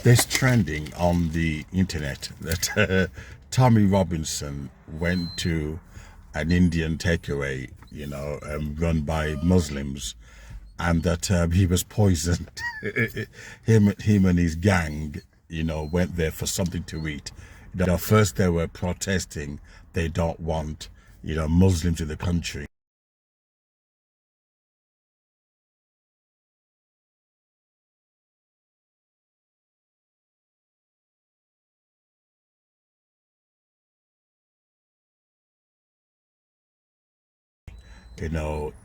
There's trending on the internet that Tommy Robinson went to an Indian takeaway, run by Muslims, and that he was poisoned. him and his gang, went there for something to eat. First they were protesting they don't want, Muslims in the country.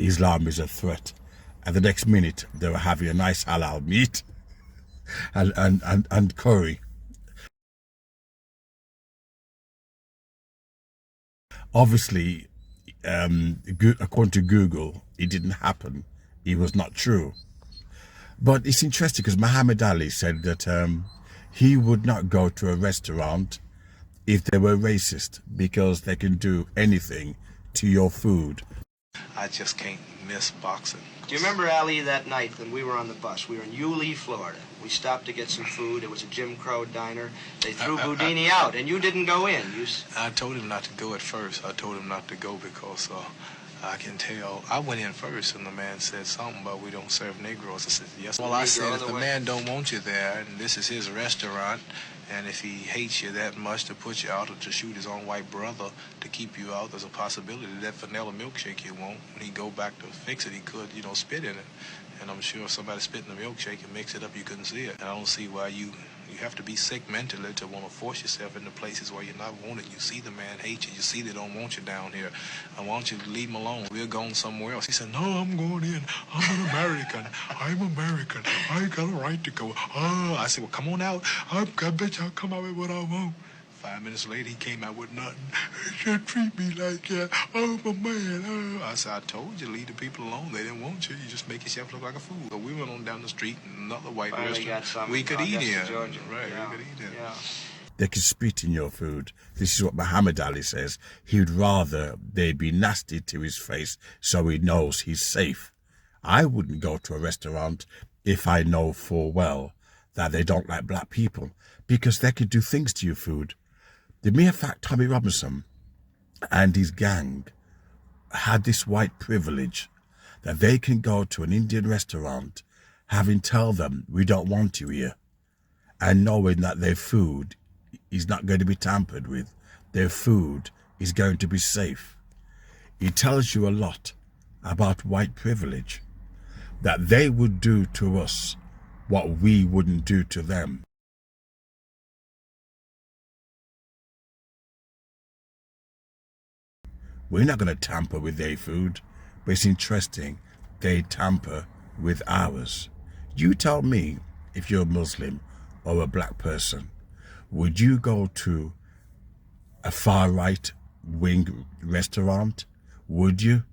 Islam is a threat. And the next minute they were having a nice halal meat and curry. Obviously, according to Google, it didn't happen. It was not true. But it's interesting because Muhammad Ali said that he would not go to a restaurant if they were racist, because they can do anything to your food. I just can't miss boxing. Do you remember, Ali, that night when we were on the bus? We were in Yulee, Florida. We stopped to get some food. It was a Jim Crow diner. They threw Boudini out, and you didn't go in. I told him not to go at first. I told him not to go because I can tell. I went in first, and the man said something about we don't serve Negroes. I said, yes. Well, I said, if the man don't want you there, and this is his restaurant, and if he hates you that much to put you out or to shoot his own white brother to keep you out, there's a possibility that vanilla milkshake you want, when he go back to fix it, he could, spit in it. And I'm sure if somebody spit in the milkshake and mix it up, you couldn't see it. And I don't see why you have to be sick mentally to want to force yourself into places where you're not wanted. You see the man hate you. You see they don't want you down here. I want you to leave him alone. We're going somewhere else. He said, no, I'm going in. I'm an American. I'm American. I got a right to go. I said, well, come on out. I bet y'all come out with what I want. 5 minutes later, he came out with nothing. He should treat me like that. I'm a man. I said, I told you, leave the people alone. They didn't want you. You just make yourself look like a fool. So we went on down the street, another white restaurant. We could eat in. Right, yeah. We could eat in. Yeah. They can spit in your food. This is what Muhammad Ali says. He'd rather they be nasty to his face so he knows he's safe. I wouldn't go to a restaurant if I know full well that they don't like black people, because they could do things to your food. The mere fact Tommy Robinson and his gang had this white privilege that they can go to an Indian restaurant, having tell them, we don't want you here, and knowing that their food is not going to be tampered with, their food is going to be safe. It tells you a lot about white privilege, that they would do to us what we wouldn't do to them. We're not going to tamper with their food, but it's interesting, they tamper with ours. You tell me, if you're a Muslim or a black person, would you go to a far right wing restaurant? Would you?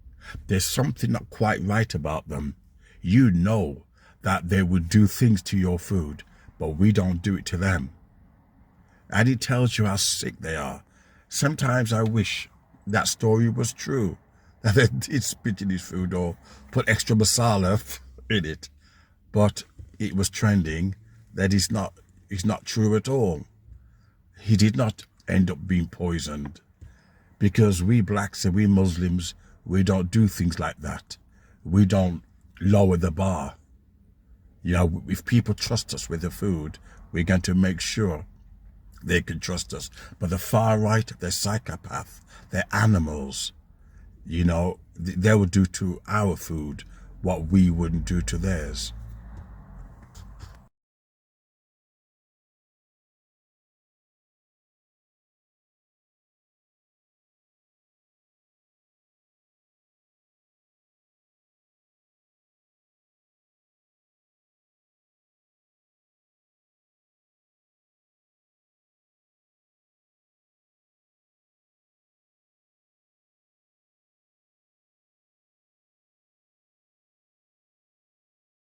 There's something not quite right about them. You know that they would do things to your food, but we don't do it to them. And it tells you how sick they are. Sometimes I wish that story was true, that they did spit in his food or put extra masala in it, but it was trending that it's not true at all. He did not end up being poisoned, because we blacks and we Muslims, we don't do things like that. We don't lower the bar. If people trust us with the food, we're going to make sure they can trust us. But the far right, they're psychopaths, they're animals. They will do to our food what we wouldn't do to theirs.